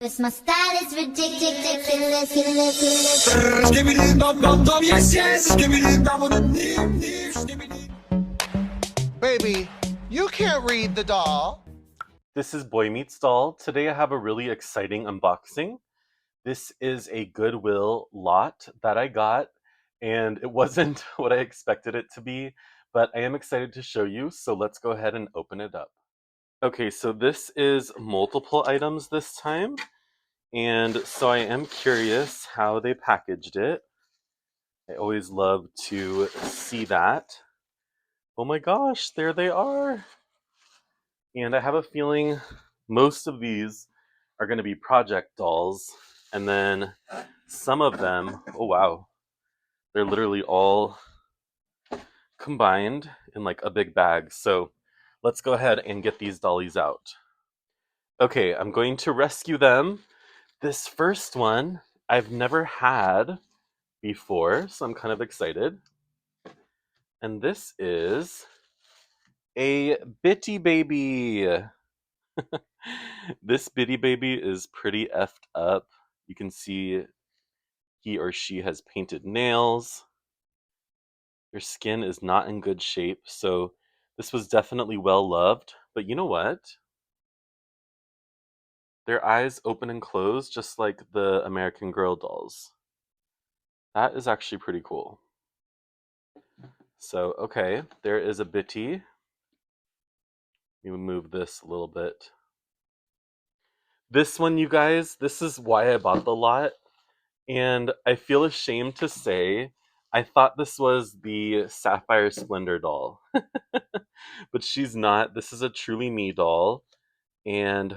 Cause my style is ridiculous. Skibbity dum dum dum, yes yes. Skibbity dum dum dim dim. Skibbity. Baby, you can't read the doll. This is Boy Meets Doll. Today I have a really exciting unboxing. This is a Goodwill lot that I got, and it wasn't what I expected it to be, but I am excited to show you, so let's go ahead and open it up. Okay, so this is multiple items this time, and so I am curious how they packaged it. I always love to see that. Oh my gosh, there they are! And I have a feeling most of these are going to be project dolls, and then some of them, oh wow, they're literally all combined in like a big bag. So let's go ahead and get these dollies out. Okay, I'm going to rescue them. This first one I've never had before, so I'm kind of excited. And this is a Bitty Baby. This Bitty Baby is pretty effed up. You can see he or she has painted nails. Their skin is not in good shape, so this was definitely well loved. But you know what? Their eyes open and close just like the American Girl dolls. That is actually pretty cool. So, okay, there is a Bitty. Let me move this a little bit. This one, you guys, this is why I bought the lot. And I feel ashamed to say, I thought this was the Sapphire Splendor doll. But she's not. This is a Truly Me doll. And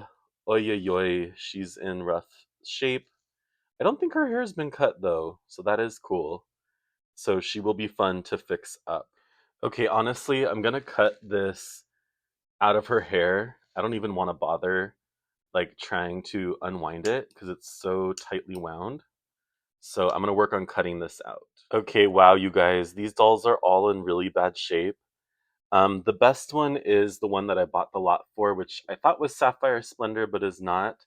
oy oy oy, she's in rough shape. I don't think her hair has been cut though, so that is cool. So she will be fun to fix up. Okay, honestly, I'm gonna cut this out of her hair. I don't even want to bother like trying to unwind it because it's so tightly wound. So I'm gonna work on cutting this out. Okay, wow, you guys, these dolls are all in really bad shape. The best one is the one that I bought the lot for, which I thought was Sapphire Splendor, but is not.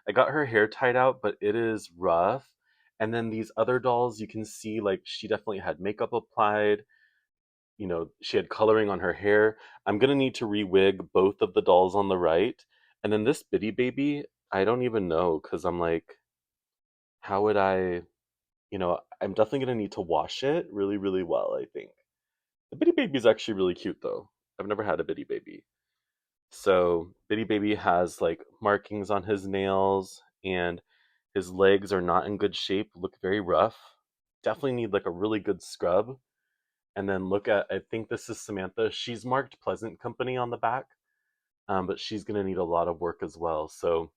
I got her hair tied out, but it is rough. And then these other dolls, you can see like she definitely had makeup applied. You know, she had coloring on her hair. I'm gonna need to re-wig both of the dolls on the right. And then this Bitty Baby, I don't even know, because I'm like, how would I, I'm definitely gonna need to wash it really, really well, I think. The Bitty Baby is actually really cute though. I've never had a Bitty Baby. So Bitty Baby has like markings on his nails, and his legs are not in good shape, look very rough. Definitely need like a really good scrub. And then look at, I think this is Samantha. She's marked Pleasant Company on the back, but she's gonna need a lot of work as well. So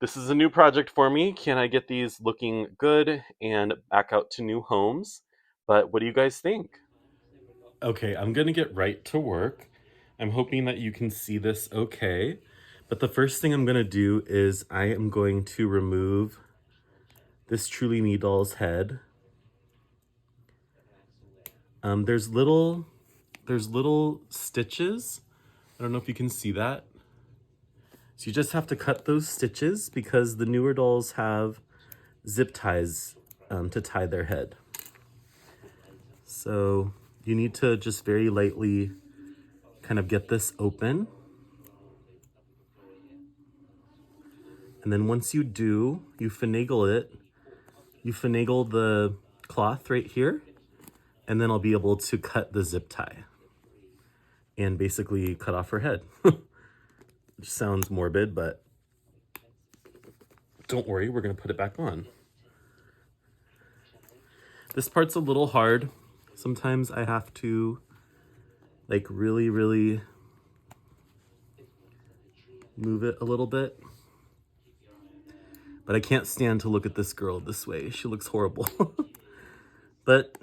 this is a new project for me. Can I get these looking good and back out to new homes? But what do you guys think? Okay, I'm gonna get right to work. I'm hoping that you can see this okay. But the first thing I'm gonna do is I am going to remove this Truly Me doll's head. There's little stitches. I don't know if you can see that. So you just have to cut those stitches because the newer dolls have zip ties to tie their head. So you need to just very lightly kind of get this open. And then once you do, you finagle it. You finagle the cloth right here, and then I'll be able to cut the zip tie and basically cut off her head. Which sounds morbid, but don't worry, we're gonna put it back on. This part's a little hard. Sometimes I have to like really, really move it a little bit. But I can't stand to look at this girl this way. She looks horrible. But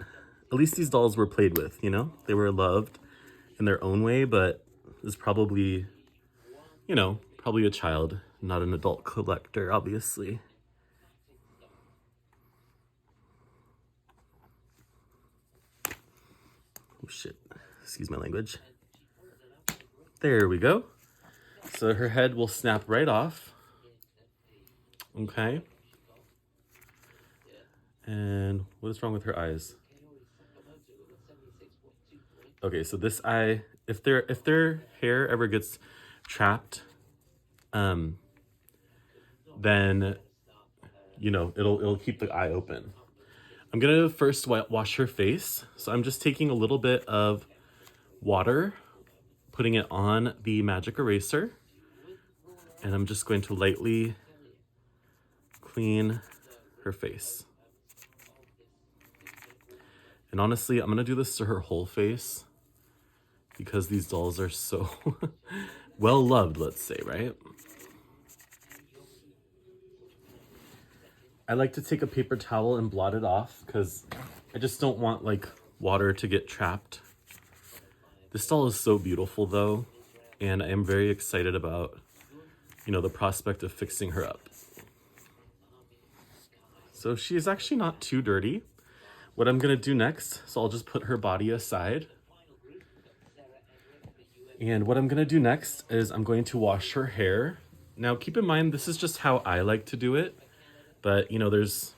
at least these dolls were played with, you know? They were loved in their own way, but is probably, probably a child, not an adult collector, obviously. Oh shit, excuse my language. There we go. So her head will snap right off. Okay. And what is wrong with her eyes? Okay, so this eye, if their hair ever gets trapped, then you know it'll keep the eye open. I'm gonna first wash her face. So I'm just taking a little bit of water, putting it on the magic eraser, and I'm just going to lightly clean her face. And honestly, I'm gonna do this to her whole face because these dolls are so well loved, let's say, right? I like to take a paper towel and blot it off because I just don't want like water to get trapped. This doll is so beautiful though, and I am very excited about, you know, the prospect of fixing her up. So she is actually not too dirty. What I'm gonna do next, so I'll just put her body aside. And what I'm gonna do next is I'm going to wash her hair. Now keep in mind, this is just how I like to do it, but you know, there's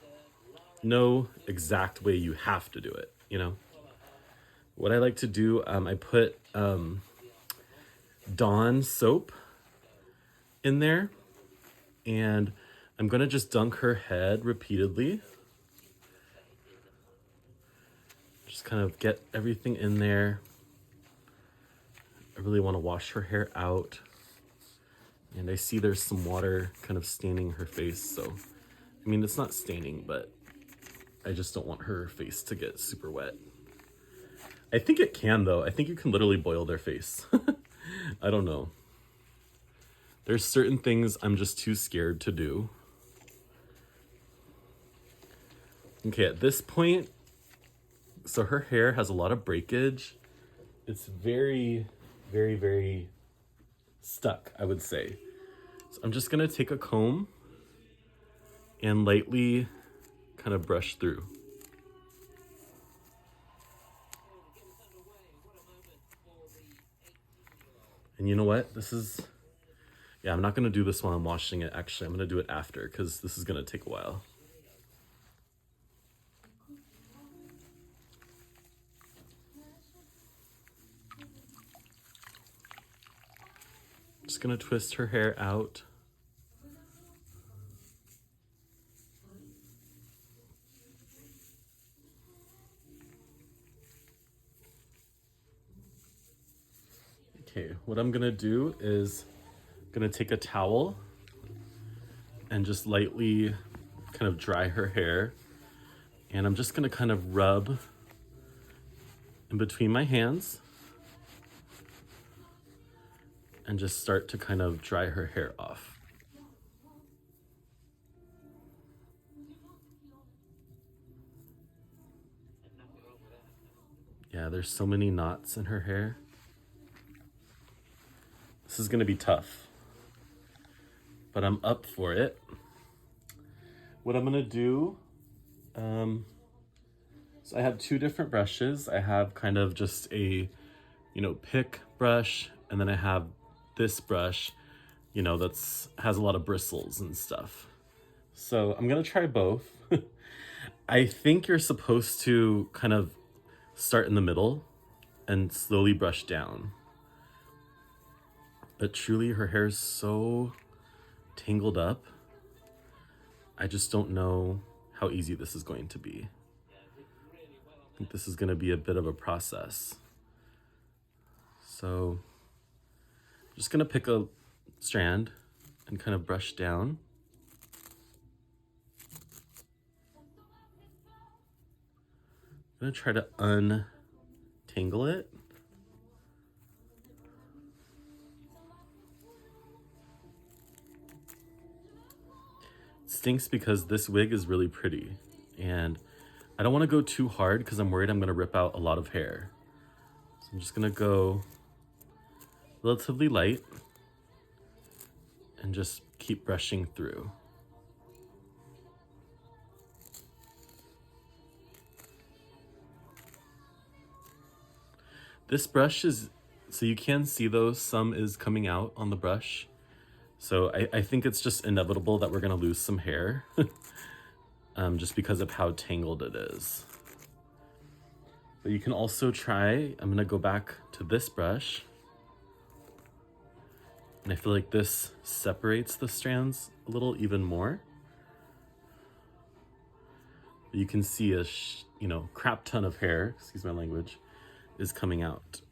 no exact way you have to do it, you know? What I like to do, I put Dawn soap in there, and I'm gonna just dunk her head repeatedly. Just kind of get everything in there. I really want to wash her hair out. And I see there's some water kind of staining her face, so I mean, it's not staining, but I just don't want her face to get super wet. I think it can though. I think you can literally boil their face. I don't know. There's certain things I'm just too scared to do. Okay, at this point, so her hair has a lot of breakage. It's very, very, very stuck, I would say. So I'm just gonna take a comb and lightly kind of brush through. And you know what? Yeah, I'm not gonna do this while I'm washing it. Actually, I'm gonna do it after because this is gonna take a while. Just gonna twist her hair out. Okay, what I'm gonna do is gonna take a towel and just lightly kind of dry her hair. And I'm just gonna kind of rub in between my hands and just start to kind of dry her hair off. Yeah, there's so many knots in her hair. This is gonna be tough, but I'm up for it. What I'm gonna do, so I have two different brushes. I have kind of just a, you know, pick brush, and then I have this brush, you know, has a lot of bristles and stuff. So I'm gonna try both. I think you're supposed to kind of start in the middle and slowly brush down. But truly, her hair is so tangled up. I just don't know how easy this is going to be. I think this is gonna be a bit of a process. So I'm just gonna pick a strand and kind of brush down. I'm gonna try to untangle it. It stinks because this wig is really pretty, and I don't want to go too hard because I'm worried I'm gonna rip out a lot of hair. So I'm just gonna go relatively light and just keep brushing through. This brush is, so you can see those, some is coming out on the brush. So I think it's just inevitable that we're gonna lose some hair just because of how tangled it is. But you can also try, I'm gonna go back to this brush. And I feel like this separates the strands a little even more. You can see a, crap ton of hair, excuse my language, is coming out.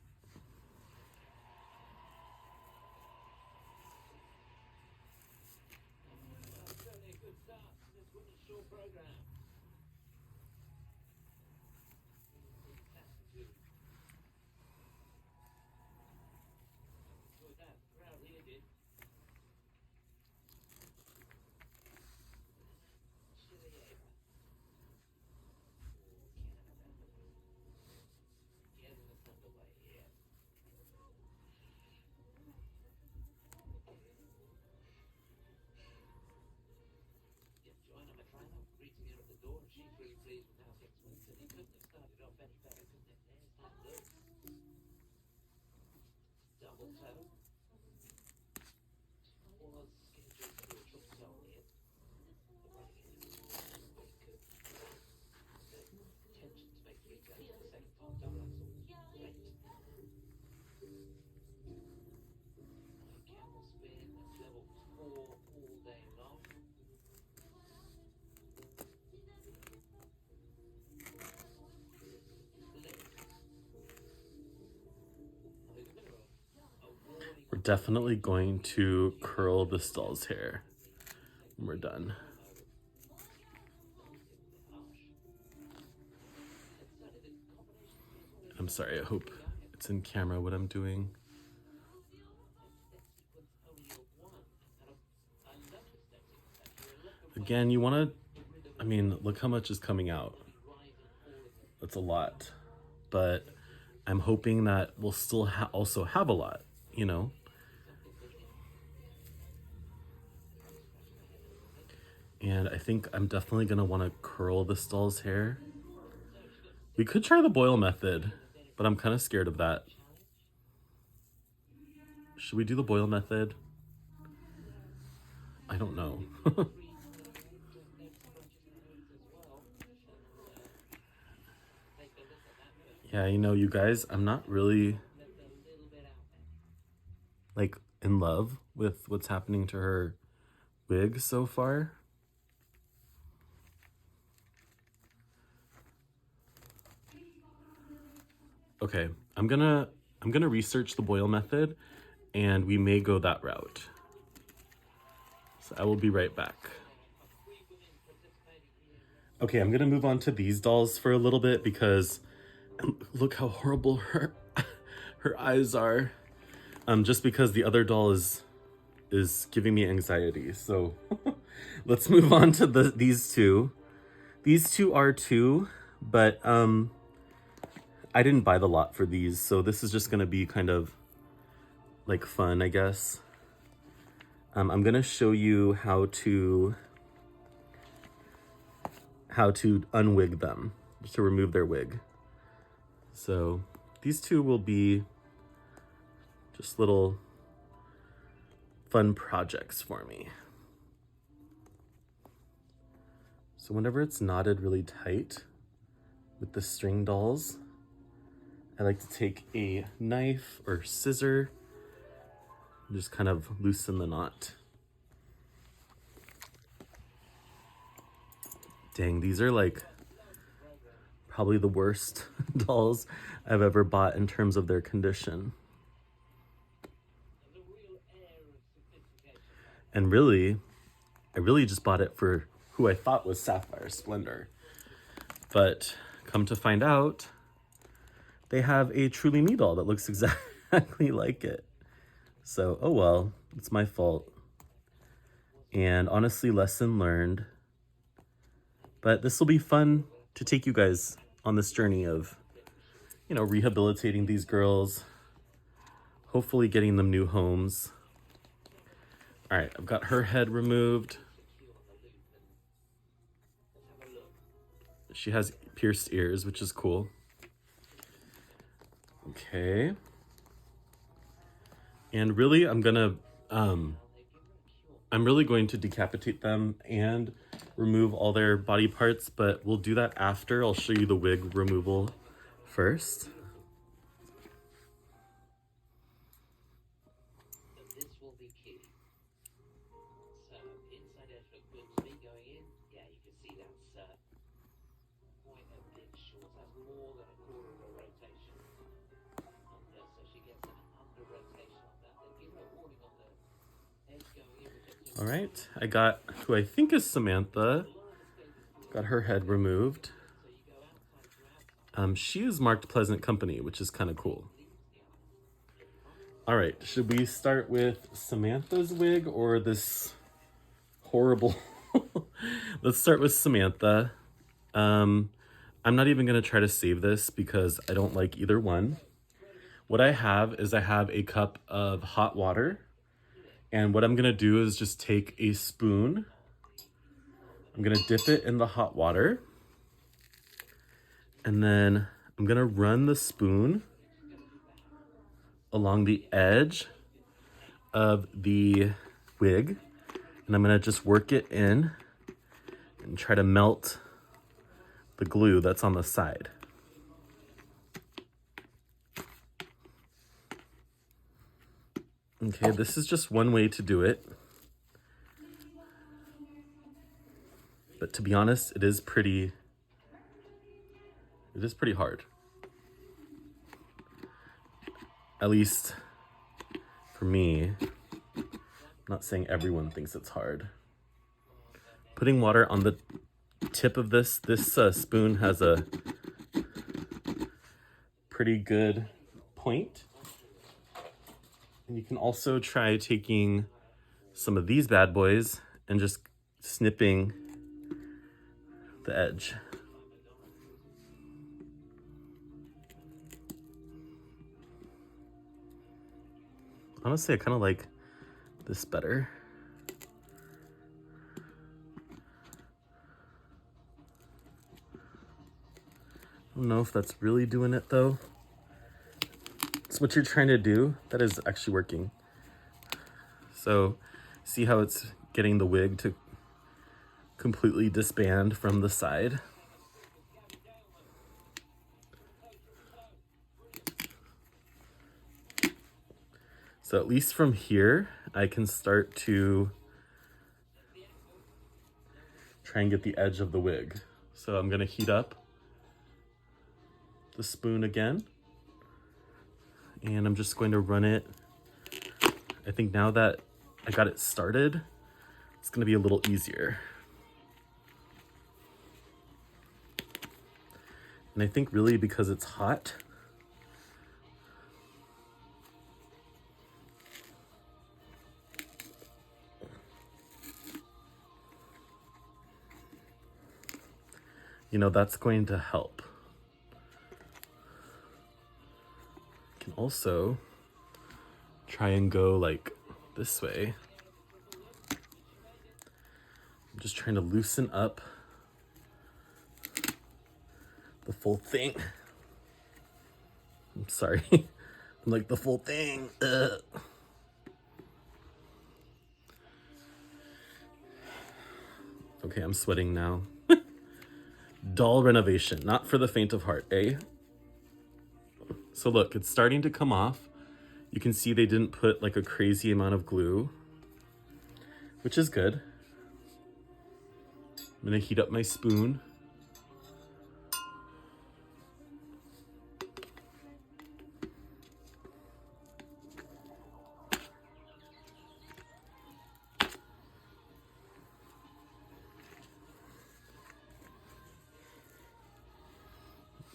We're definitely going to curl this doll's hair when we're done. I'm sorry, I hope it's in camera what I'm doing. Again, you want to, look how much is coming out. That's a lot. But I'm hoping that we'll still also have a lot, And I think I'm definitely going to want to curl this doll's hair. We could try the boil method, but I'm kind of scared of that. Should we do the boil method? I don't know. Yeah, you guys, I'm not really in love with what's happening to her wig so far. Okay, I'm gonna research the boil method and we may go that route. So I will be right back. Okay, I'm gonna move on to these dolls for a little bit because look how horrible her eyes are. Just because the other doll is giving me anxiety. So let's move on to these two. These two are two, but I didn't buy the lot for these, so this is just gonna be kind of fun, I guess. I'm gonna show you how to unwig them, to remove their wig. So these two will be just little fun projects for me. So whenever it's knotted really tight with the string dolls, I like to take a knife or scissor and just kind of loosen the knot. Dang, these are probably the worst dolls I've ever bought in terms of their condition. And really, I really just bought it for who I thought was Sapphire Splendor. But come to find out, they have a Truly Me doll that looks exactly like it. So, oh well, it's my fault. And honestly, lesson learned. But this will be fun to take you guys on this journey of, rehabilitating these girls, hopefully getting them new homes. All right, I've got her head removed. She has pierced ears, which is cool. Okay. And really, I'm gonna I'm really going to decapitate them and remove all their body parts, but we'll do that after. I'll show you the wig removal first. This will be key. So inside edge look good to me going in. Yeah, you can see that's quite a bit short. That's more than a quarter of a rotation. Under, so she gets an under rotation on that. They give her a warning on the edge going in. All right, I got who I think is Samantha. Got her head removed. She is marked Pleasant Company, which is kind of cool. All right, should we start with Samantha's wig or this horrible? Let's start with Samantha. I'm not even gonna try to save this because I don't like either one. What I have is I have a cup of hot water, and what I'm gonna do is just take a spoon. I'm gonna dip it in the hot water, and then I'm gonna run the spoon along the edge of the wig, and I'm gonna just work it in and try to melt the glue that's on the side. Okay, this is just one way to do it. But to be honest, it is pretty hard. At least for me. I'm not saying everyone thinks it's hard. Putting water on the tip of this spoon has a pretty good point. And you can also try taking some of these bad boys and just snipping the edge. Honestly, I kind of like this better. I don't know if that's really doing it though. It's what you're trying to do. That is actually working. So see how it's getting the wig to completely disband from the side. So at least from here, I can start to try and get the edge of the wig. So I'm gonna heat up the spoon again, and I'm just going to run it. I think now that I got it started, it's gonna be a little easier. And I think really because it's hot, you know, that's going to help. You can also try and go like this way. I'm just trying to loosen up the full thing. I'm sorry. I'm like the full thing. Ugh. Okay, I'm sweating now. Doll renovation, not for the faint of heart, eh? So look, it's starting to come off. You can see they didn't put like a crazy amount of glue, which is good. I'm gonna heat up my spoon.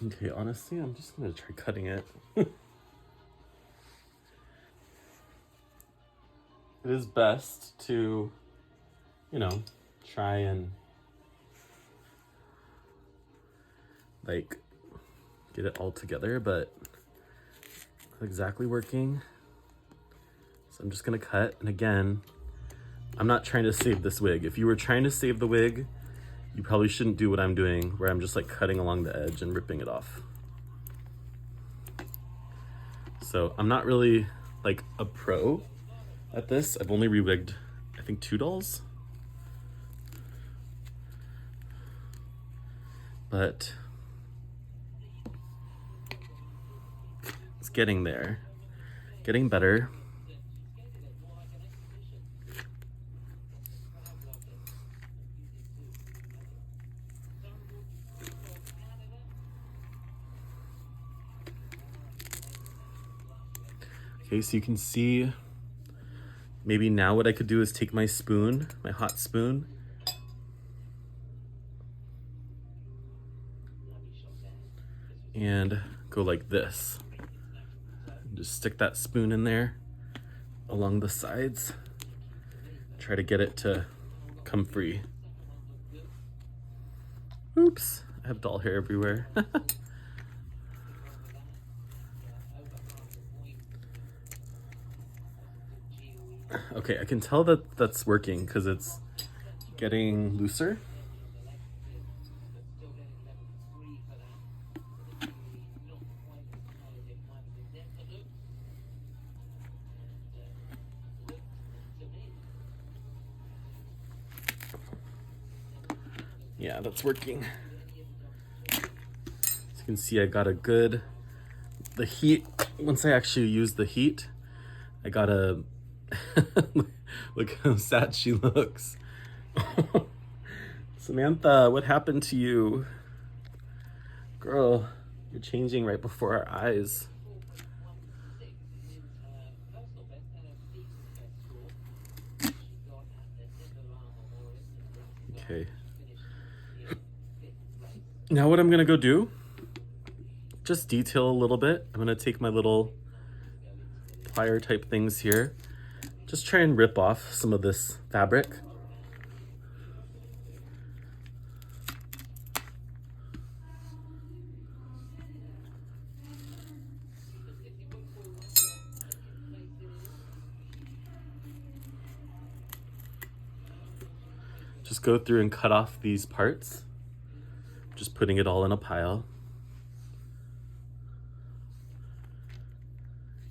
Okay, honestly, I'm just gonna try cutting it. It is best to, you know, try and like get it all together, but it's not exactly working. So I'm just gonna cut, and again, I'm not trying to save this wig. If you were trying to save the wig, you probably shouldn't do what I'm doing, where I'm just like cutting along the edge and ripping it off. So I'm not really like a pro at this. I've only rewigged, I think 2 dolls. But it's getting there, getting better. Okay, so you can see maybe now what I could do is take my spoon, my hot spoon, and go like this. Just stick that spoon in there along the sides. Try to get it to come free. Oops, I have doll hair everywhere. Okay, I can tell that that's working because it's getting looser. Yeah, that's working. As you can see, I got a good, the heat, once I actually use the heat, I got a, look how sad she looks. Samantha, what happened to you? Girl, you're changing right before our eyes. Okay. Now what I'm gonna go do, just detail a little bit. I'm gonna take my little plier type things here. Just try and rip off some of this fabric. Just go through and cut off these parts. Just putting it all in a pile.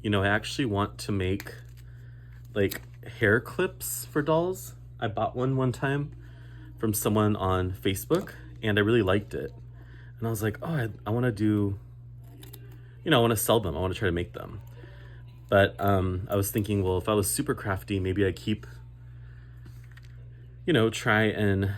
You know, I actually want to make like hair clips for dolls. I bought one time from someone on Facebook and I really liked it. And I was like, oh, I want to do, you know, I want to sell them. I want to try to make them. But I was thinking, well, if I was super crafty, maybe I keep, you know, try and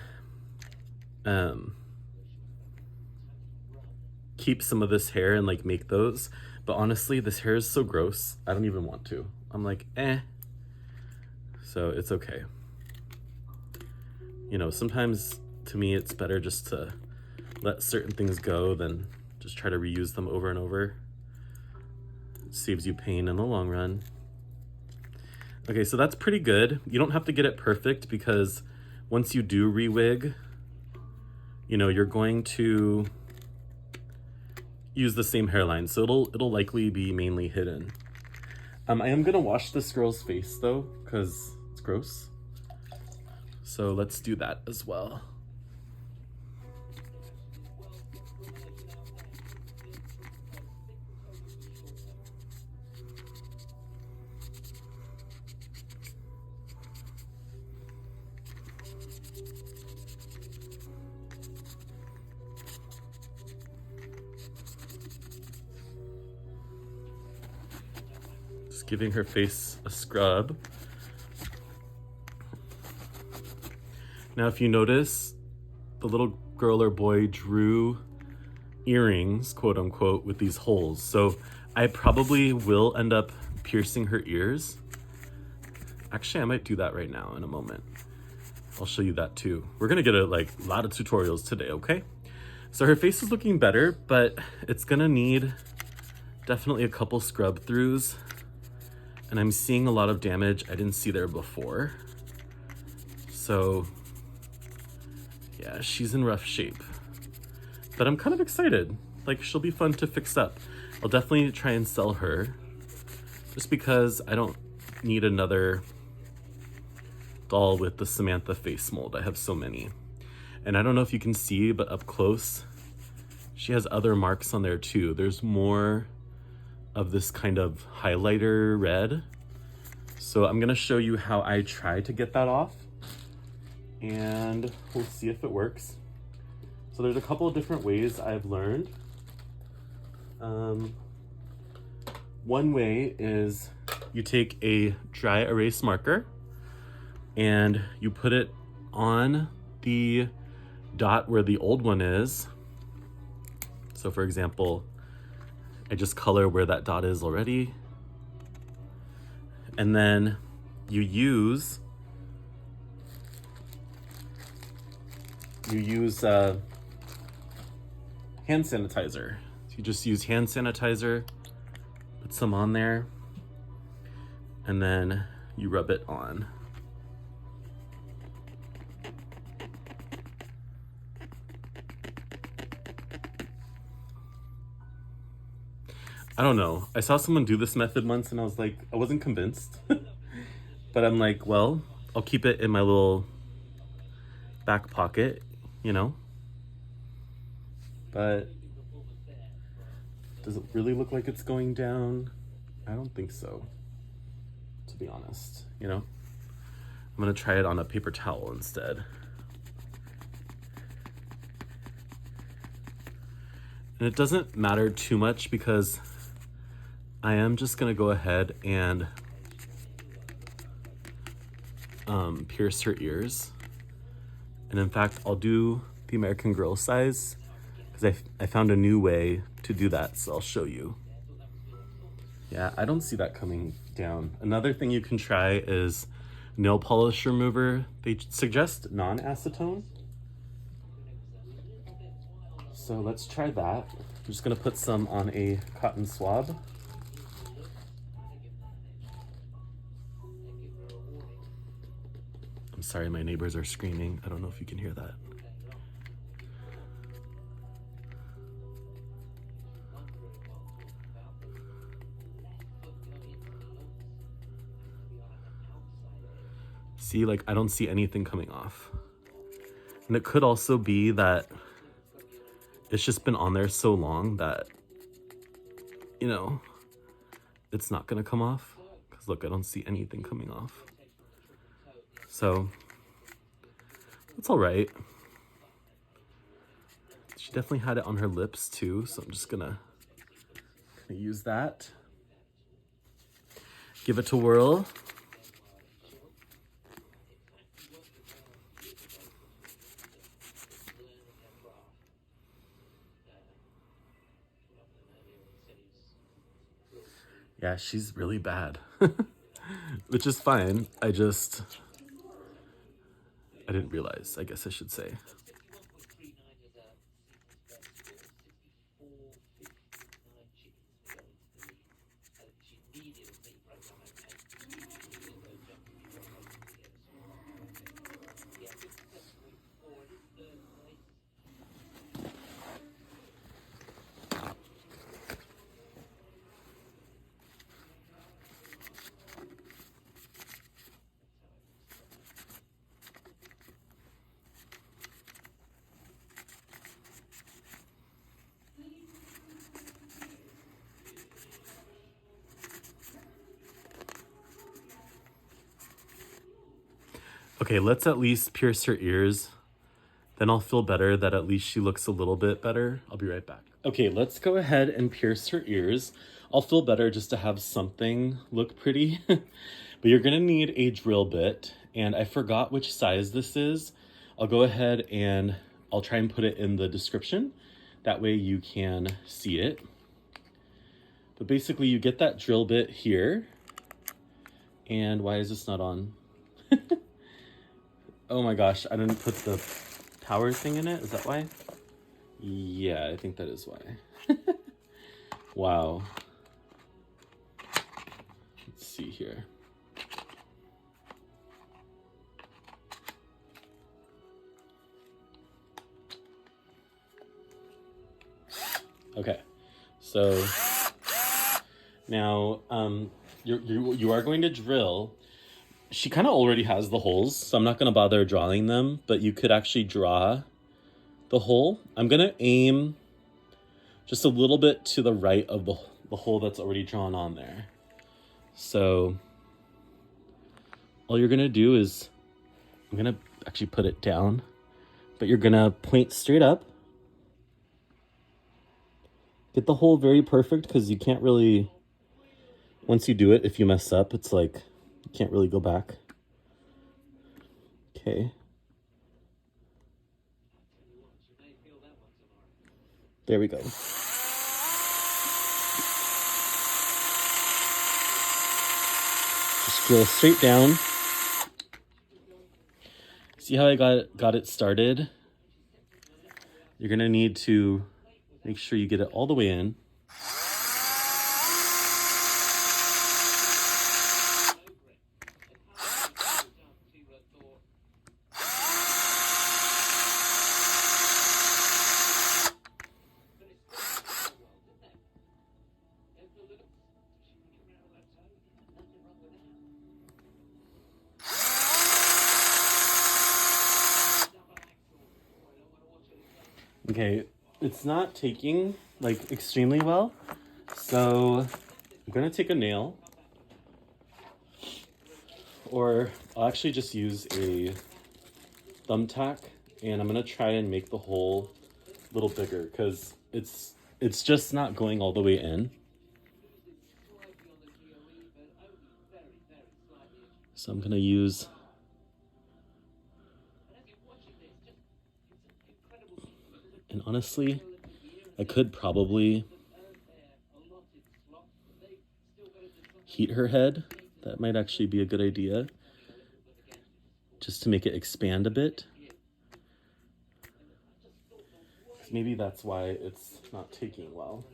keep some of this hair and like make those. But honestly, this hair is so gross. I don't even want to. I'm like, eh. So it's okay. You know, sometimes to me, it's better just to let certain things go than just try to reuse them over and over. It saves you pain in the long run. Okay, so that's pretty good. You don't have to get it perfect because once you do re-wig, you know, you're going to use the same hairline, so it'll likely be mainly hidden. I am gonna wash this girl's face though, because it's gross. So let's do that as well. Giving her face a scrub. Now, if you notice, the little girl or boy drew earrings, quote unquote, with these holes. So I probably will end up piercing her ears. Actually, I might do that right now in a moment. I'll show you that too. We're gonna get a lot of tutorials today, okay? So her face is looking better, but it's gonna need definitely a couple scrub throughs. And I'm seeing a lot of damage I didn't see there before. So yeah, she's in rough shape. But I'm kind of excited. Like, she'll be fun to fix up. I'll definitely try and sell her just because I don't need another doll with the Samantha face mold. I have so many. And I don't know if you can see, but up close, she has other marks on there too. There's more of this kind of highlighter red So I'm gonna show you how I try to get that off, and we'll see if it works. So there's a couple of different ways I've learned. One way is you take a dry erase marker and you put it on the dot where the old one is. So for example, I just color where that dot is already. And then you use hand sanitizer. So you just use hand sanitizer, put some on there, and then you rub it on. I don't know. I saw someone do this method once and I was like, I wasn't convinced. But I'm like, well, I'll keep it in my little back pocket, you know? But does it really look like it's going down? I don't think so, to be honest, you know? I'm gonna try it on a paper towel instead. And it doesn't matter too much because I am just gonna go ahead and pierce her ears. And in fact, I'll do the American Girl size because I found a new way to do that, so I'll show you. Yeah, I don't see that coming down. Another thing you can try is nail polish remover. They suggest non-acetone. So let's try that. I'm just gonna put some on a cotton swab. I'm sorry, my neighbors are screaming. I don't know if you can hear that. See, like, I don't see anything coming off. And it could also be that it's just been on there so long that, you know, it's not gonna come off. Because look, I don't see anything coming off. So, it's all right. She definitely had it on her lips too, so I'm just gonna use that. Give it a whirl. Yeah, she's really bad, which is fine. I didn't realize, I guess I should say. Okay, let's at least pierce her ears. Then I'll feel better that at least she looks a little bit better. I'll be right back. Okay, let's go ahead and pierce her ears. I'll feel better just to have something look pretty. But you're gonna need a drill bit, and I forgot which size this is. I'll go ahead and I'll try and put it in the description. That way you can see it. But basically you get that drill bit here. And why is this not on? Oh my gosh, I didn't put the power thing in it. Is that why? Yeah, I think that is why. Wow. Let's see here. Okay, so now you are going to drill. She kind of already has the holes, so I'm not going to bother drawing them, but you could actually draw the hole. I'm going to aim just a little bit to the right of the hole that's already drawn on there. So all you're gonna do is, I'm gonna actually put it down, but you're gonna point straight up. Get the hole very perfect, because you can't really, once you do it, if you mess up, it's like, you can't really go back. Okay. There we go. Just drill straight down. See how I got it started? You're gonna need to make sure you get it all the way in. Okay, it's not taking like extremely well, so I'm gonna take a nail, or I'll actually just use a thumbtack, and I'm gonna try and make the hole a little bigger, because it's just not going all the way in. So I'm gonna use, and honestly, I could probably heat her head. That might actually be a good idea, just to make it expand a bit. Maybe that's why it's not taking well.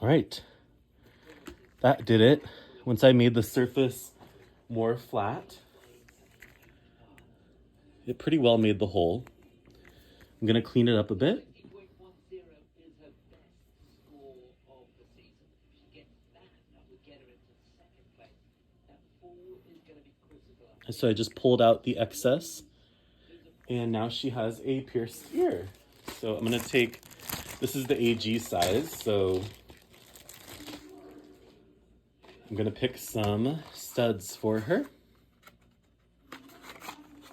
All right, that did it. Once I made the surface more flat, it pretty well made the hole. I'm gonna clean it up a bit. So I just pulled out the excess, and now she has a pierced ear. So I'm gonna take, this is the AG size, so I'm gonna pick some studs for her.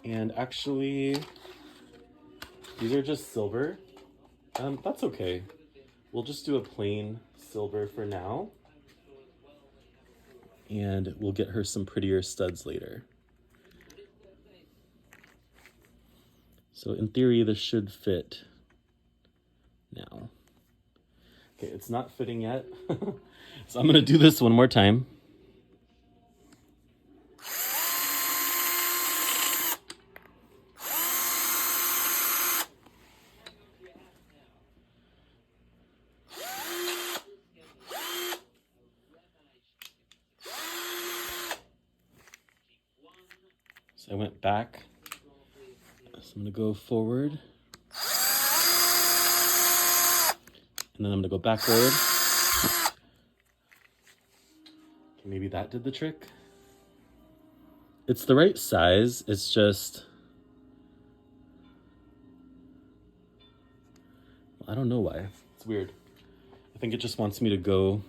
And actually, these are just silver. That's okay. We'll just do a plain silver for now, and we'll get her some prettier studs later. So in theory, this should fit now. Okay, it's not fitting yet. So I'm gonna do this one more time. So I went back. So I'm gonna go forward. And then I'm gonna go backward. Okay, maybe that did the trick. It's the right size, it's just, I don't know why. It's weird. I think it just wants me to go.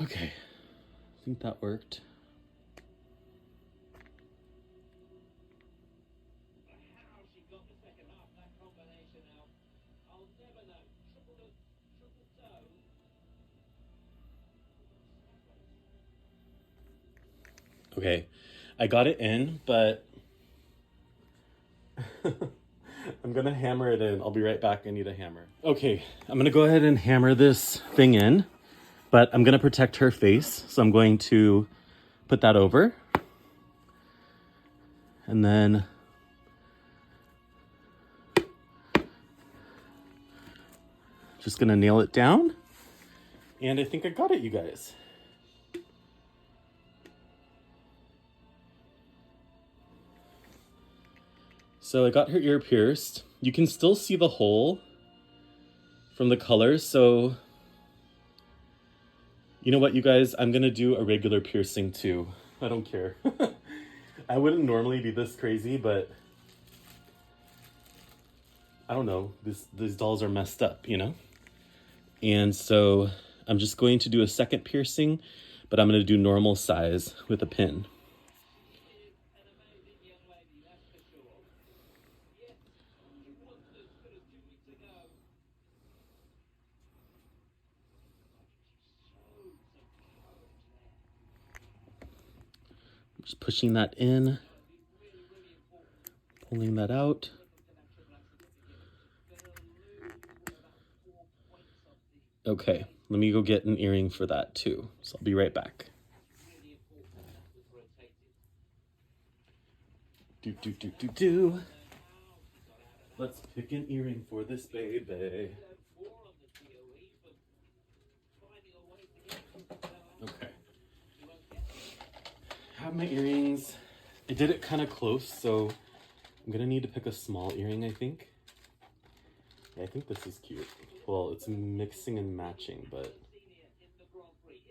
Okay, I think that worked. Okay, I got it in, but I'm gonna hammer it in. I'll be right back. I need a hammer. Okay, I'm gonna go ahead and hammer this thing in, but I'm gonna protect her face. So I'm going to put that over. And then Just gonna nail it down. And I think I got it, you guys. So I got her ear pierced. You can still see the hole from the colors, so you know what, you guys? I'm gonna do a regular piercing too. I don't care. I wouldn't normally be this crazy, but I don't know. These dolls are messed up, you know? And so I'm just going to do a second piercing, but I'm gonna do normal size with a pin. Just pushing that in, pulling that out. Okay, let me go get an earring for that too. So I'll be right back. Do. Let's pick an earring for this baby. Okay. I have my earrings. I did it kind of close, so I'm gonna need to pick a small earring, I think. Yeah, I think this is cute. Well, it's mixing and matching, but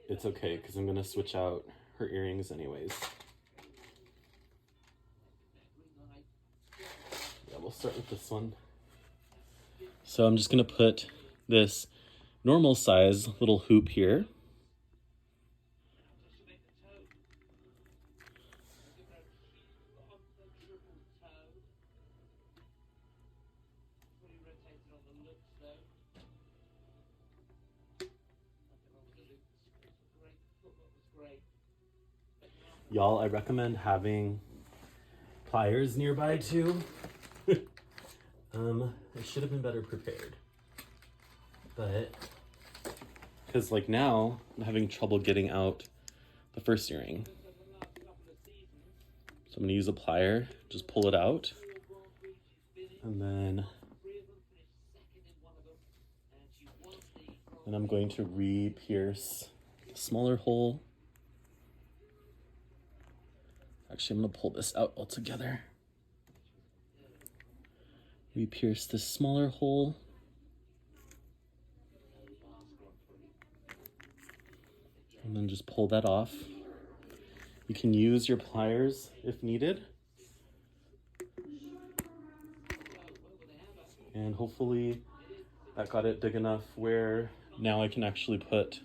it's okay because I'm gonna switch out her earrings anyways. Yeah, we'll start with this one. So I'm just gonna put this normal size little hoop here. Y'all, I recommend having pliers nearby too. I should have been better prepared. But, because like now, I'm having trouble getting out the first earring. So I'm gonna use a plier, just pull it out. And then I'm going to re-pierce the smaller hole. Actually, I'm gonna pull this out altogether. Re-pierce this smaller hole. And then just pull that off. You can use your pliers if needed. And hopefully that got it big enough where now I can actually put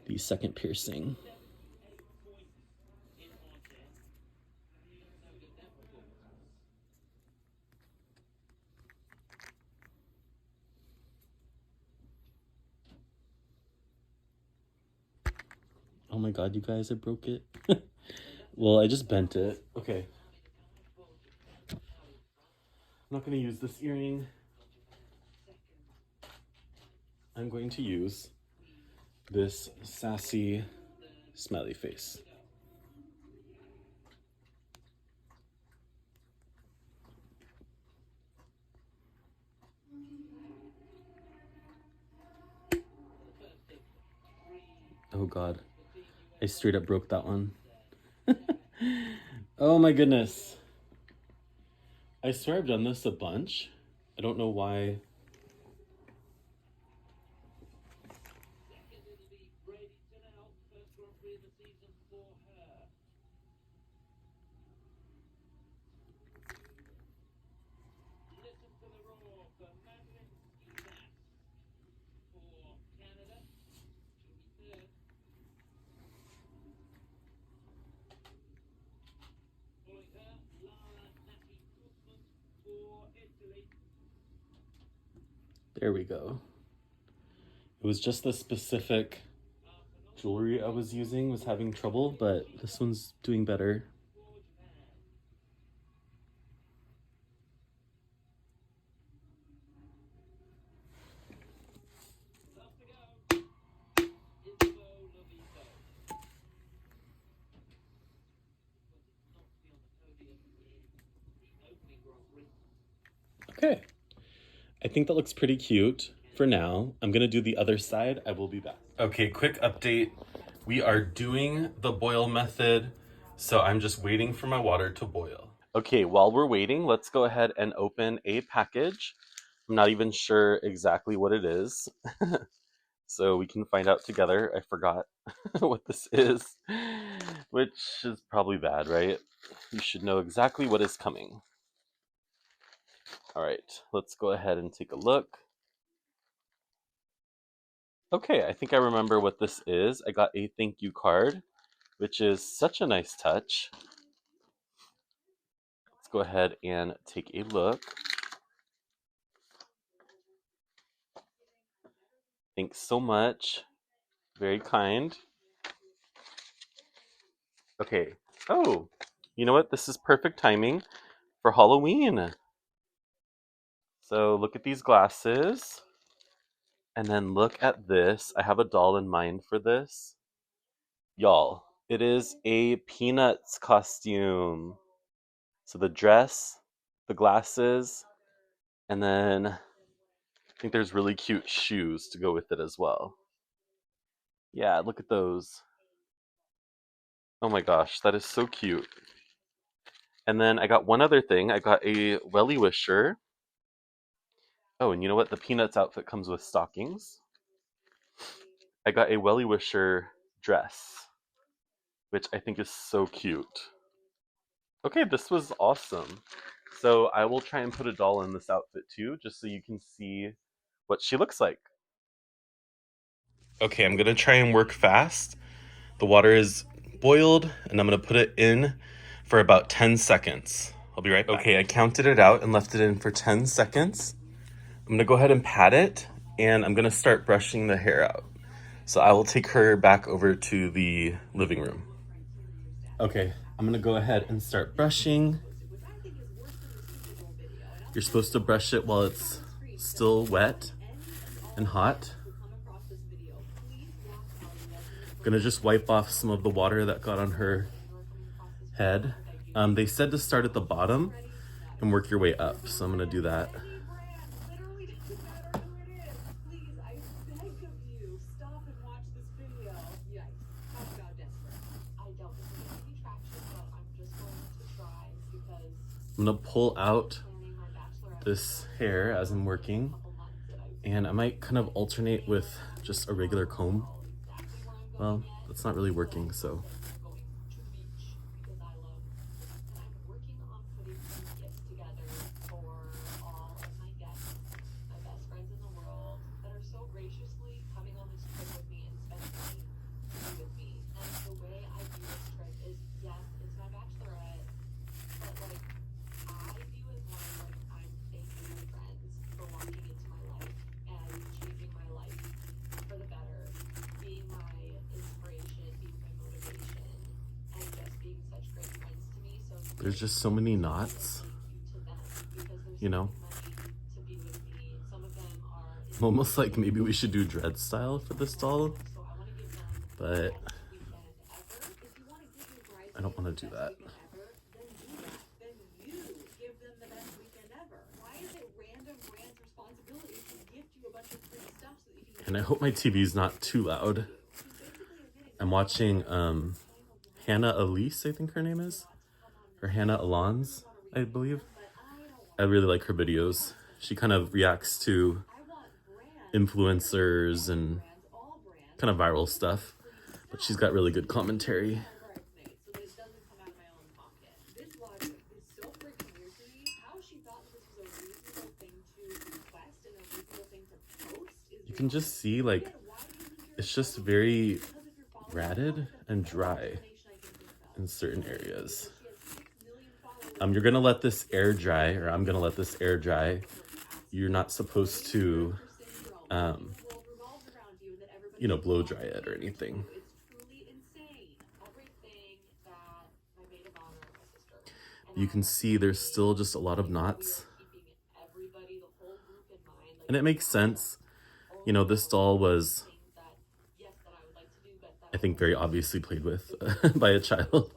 the second piercing. Oh my god, you guys, I broke it. Well, I just bent it. Okay. I'm not going to use this earring. I'm going to use this sassy smiley face. Oh god. I straight up broke that one. Oh my goodness. I swear I've done this a bunch. I don't know why. There we go. It was just the specific jewelry I was using was having trouble, but this one's doing better. Okay. I think that looks pretty cute for now. I'm gonna do the other side. I will be back. Okay, quick update. We are doing the boil method, so I'm just waiting for my water to boil. Okay, while we're waiting, let's go ahead and open a package. I'm not even sure exactly what it is, so we can find out together. I forgot what this is, which is probably bad, right? You should know exactly what is coming. All right, let's go ahead and take a look. Okay, I think I remember what this is. I got a thank you card, which is such a nice touch. Let's go ahead and take a look. Thanks so much. Very kind. Okay. Oh, you know what? This is perfect timing for Halloween. So look at these glasses. And then look at this. I have a doll in mind for this. Y'all, it is a Peanuts costume. So the dress, the glasses, and then I think there's really cute shoes to go with it as well. Yeah, look at those. Oh my gosh, that is so cute. And then I got one other thing. I got a Welly Wisher. Oh, and you know what? The Peanuts outfit comes with stockings. I got a Welly Wisher dress, which I think is so cute. Okay, this was awesome. So I will try and put a doll in this outfit too, just so you can see what she looks like. Okay, I'm gonna try and work fast. The water is boiled, and I'm gonna put it in for about 10 seconds. I'll be right back. Okay, I counted it out and left it in for 10 seconds. I'm gonna go ahead and pat it, and I'm gonna start brushing the hair out. So I will take her back over to the living room. Okay, I'm gonna go ahead and start brushing. You're supposed to brush it while it's still wet and hot. I'm gonna just wipe off some of the water that got on her head. They said to start at the bottom and work your way up, so I'm gonna do that. I'm gonna pull out this hair as I'm working, and I might kind of alternate with just a regular comb. Well, that's not really working, so. There's just so many knots, you know? I'm almost like maybe we should do dread style for this doll, but I don't want to do that. And I hope my TV's not too loud. I'm watching Hannah Elise, I think her name is. Or Hannah Alon's, I believe. I really like her videos. She kind of reacts to influencers and kind of viral stuff, but she's got really good commentary. You can just see, like, it's just very ratted and dry in certain areas. You're gonna let this air dry, or I'm gonna let this air dry. You're not supposed to, blow dry it or anything. You can see there's still just a lot of knots. And it makes sense. You know, this doll was, I think, very obviously played with by a child.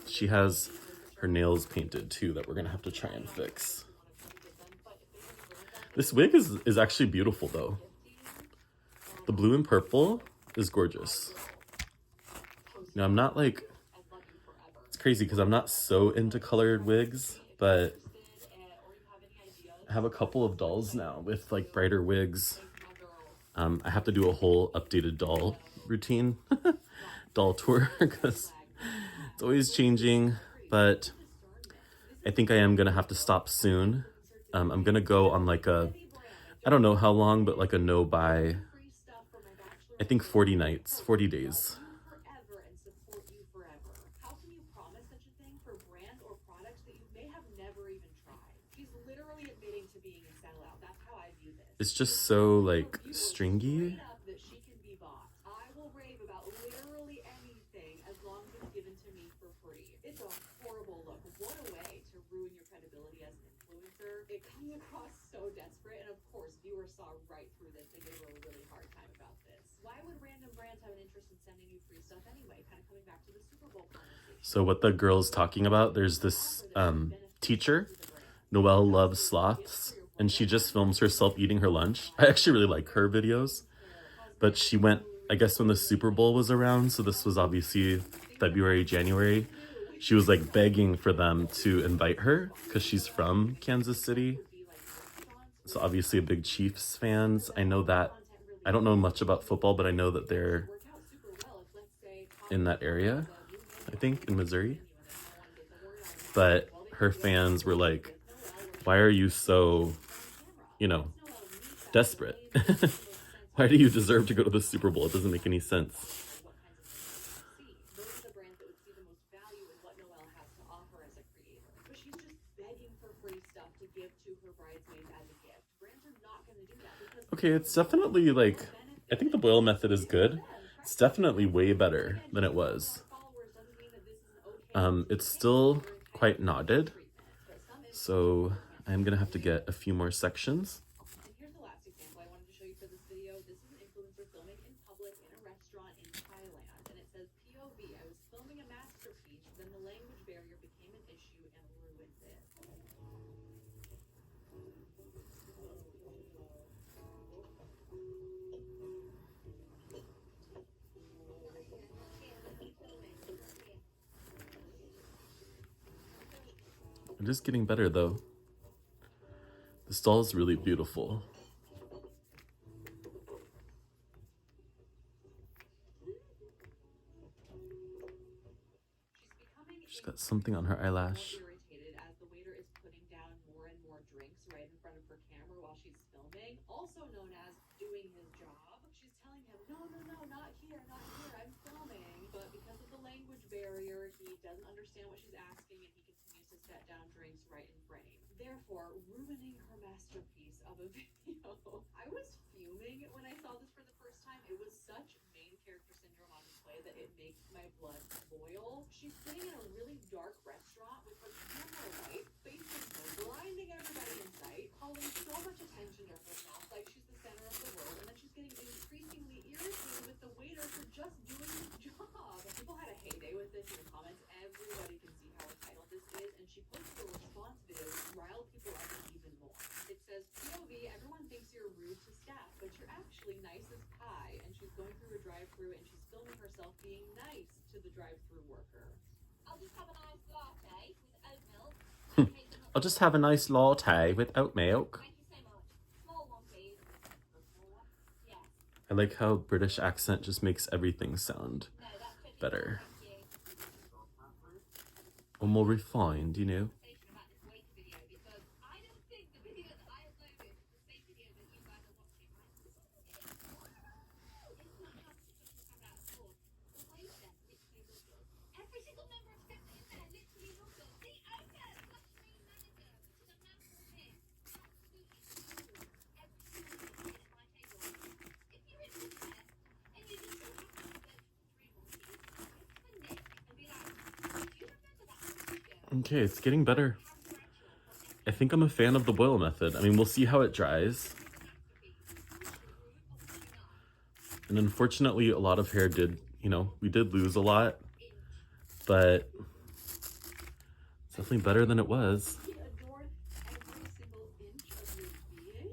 She has her nails painted too that we're gonna have to try and fix. This wig is actually beautiful though. The blue and purple is gorgeous. Now I'm not like, it's crazy because I'm not so into colored wigs, but I have a couple of dolls now with like brighter wigs. I have to do a whole updated doll routine, doll tour, because it's always changing, but I think I am gonna have to stop soon. I'm gonna go on like a, I don't know how long, but like a no buy, I think 40 nights, 40 days. Forever and support you forever. How can you promise such a thing for brands or products that you may have never even tried? She's literally admitting to being a sellout. That's how I view this. It's just so like stringy. That she can be bought. I will rave about literally anything as long as it's given to me for free. It's a horrible look. What a way to ruin your credibility as an influencer. It comes across so desperate, and of course, viewers saw right through this. They gave her a really hard time about this. Why would random brands have an interest in sending you free stuff anyway? Kind of coming back to the Super Bowl conversation. So what the girl's talking about, there's this teacher, Noelle Loves Sloths, and she just films herself eating her lunch. I actually really like her videos, but she went, I guess when the Super Bowl was around, so this was obviously February, January, she was like begging for them to invite her because she's from Kansas City. So obviously a big Chiefs fans. I know that, I don't know much about football, but I know that they're in that area, I think, in Missouri. But her fans were like, why are you so, you know, desperate? Why do you deserve to go to the Super Bowl? It doesn't make any sense. Those are the brands that would see the most value in what Noelle has to offer as a creator. But she's just begging for free stuff to give to her bridesmaids as a gift. Brands are not going to do that because Okay, it's definitely like, I think the boil method is good. It's definitely way better than it was. It's still quite knotted, so I'm gonna have to get a few more sections. And here's the last example I wanted to show you for this video. This is an influencer filming in public in a restaurant in Thailand. And it says, POV, I was filming a masterpiece, then the language barrier became an issue and ruined it. It is getting better though. This doll is really beautiful. She's got something on her eyelash. Irritated as the waiter is putting down more and more drinks right in front of her camera while she's filming, also known as doing his job. She's telling him, no, not here, I'm filming. But because of the language barrier, he doesn't understand what she's asking and he continues to set down drinks right in frame, therefore ruining her masterpiece of a video. I was fuming when I saw this for the first time. It was such main character syndrome on display that it makes my blood boil. She's sitting in a really dark restaurant with her camera light facing her, blinding everybody in sight, calling so much attention to herself like she's the center of the world, and then she's getting increasingly irritated with the waiter for just doing his job. People had a heyday with this in the comments. Everybody can see how entitled this is, and she posts the response video to rile people up even more. It says, POV, everyone thinks you're rude to staff, but you're actually nice as pie. And she's going through a drive-thru and she's filming herself being nice to the drive-thru worker. I'll just have a nice latte with oat milk. I'll just have a nice latte with oat milk. Thank you so much. Small one, please. Yes. I like how British accent just makes everything sound No, that's totally better. Thank you. Or more refined, you know? Conversation about this wake video because I don't think the video that I uploaded is the same video that you guys are watching. It's not just come out of school. The waiter literally looked good. Every single member of staff in there literally looked good. The owner, luxury manager, which is a man called him, absolutely cool. Every single thing at my table. If you're in there and you just so happen to go to the room or you open it and be like, do you remember that picture? Okay, it's getting better. I think I'm a fan of the boil method. I mean, we'll see how it dries. And unfortunately, a lot of hair did, you know, we did lose a lot, but it's definitely better than it was. He adored every single inch of your being.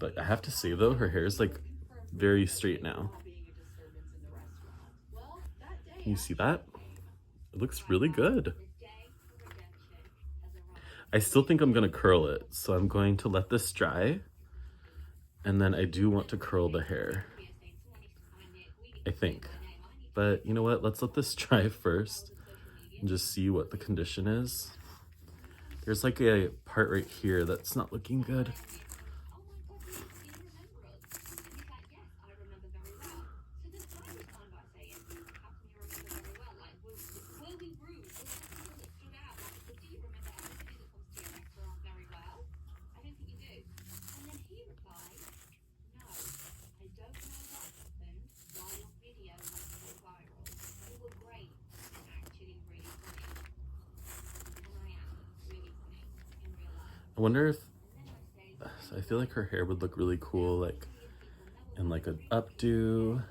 But I have to say though, her hair is like very straight now. Can you see that? It looks really good. I still think I'm gonna curl it, so I'm going to let this dry, and then I do want to curl the hair, I think. But you know what? Let's let this dry first and just see what the condition is. There's like a part right here that's not looking good. I wonder if, I feel like her hair would look really cool, like in like an updo.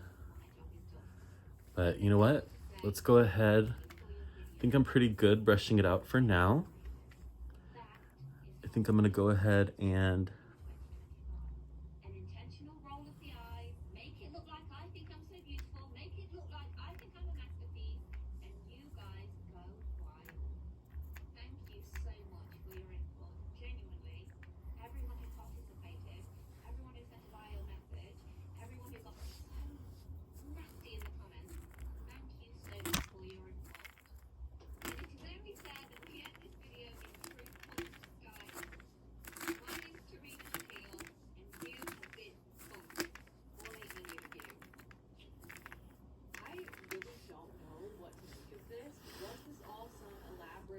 But you know what? Let's go ahead. I think I'm pretty good brushing it out for now. I think I'm gonna go ahead and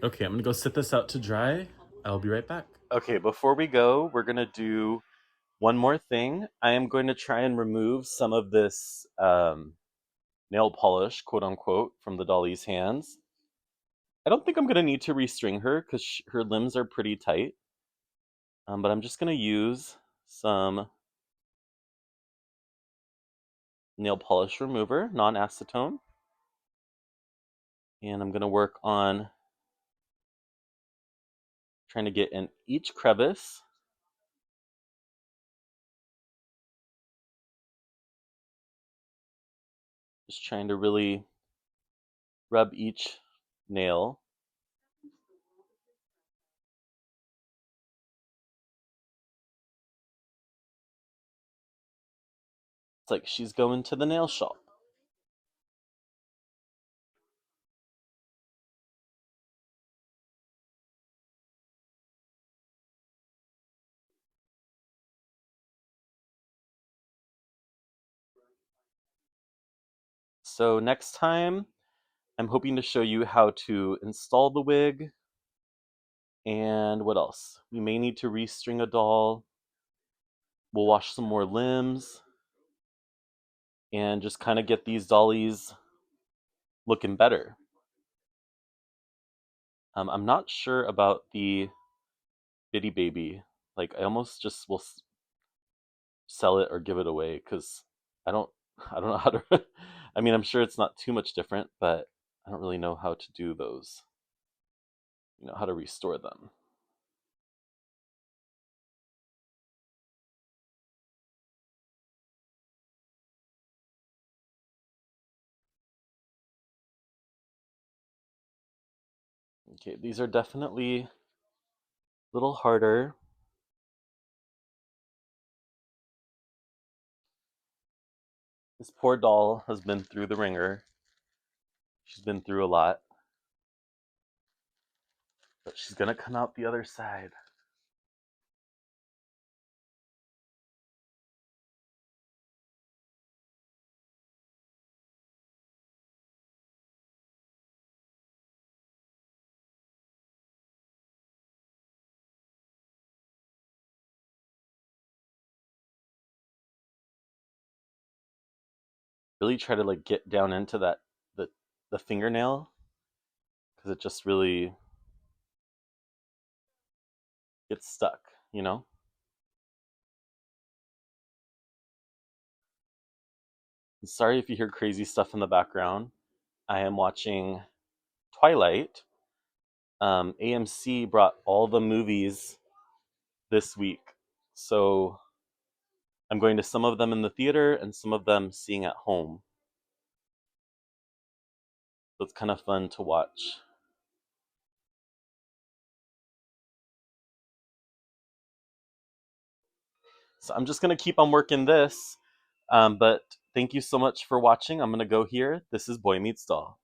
okay, I'm gonna go sit this out to dry. I'll be right back. Okay, before we go, we're gonna do one more thing. I am going to try and remove some of this nail polish, quote unquote, from the dolly's hands. I don't think I'm gonna need to restring her because her limbs are pretty tight. But I'm just gonna use some nail polish remover, non-acetone. And I'm gonna work on trying to get in each crevice. Just trying to really rub each nail. It's like she's going to the nail shop. So next time, I'm hoping to show you how to install the wig. And what else? We may need to restring a doll. We'll wash some more limbs. And just kind of get these dollies looking better. I'm not sure about the Bitty Baby. Like, I almost just will sell it or give it away because I don't know how to. I mean, I'm sure it's not too much different, but I don't really know how to do those. You know, how to restore them. Okay, these are definitely a little harder. This poor doll has been through the ringer. She's been through a lot. But she's gonna come out the other side. Really try to like get down into that the fingernail because it just really gets stuck, you know? Sorry if you hear crazy stuff in the background. I am watching Twilight. AMC brought all the movies this week. So I'm going to some of them in the theater and some of them seeing at home. So it's kind of fun to watch. So I'm just going to keep on working this. But thank you so much for watching. I'm going to go here. This is Boy Meets Doll.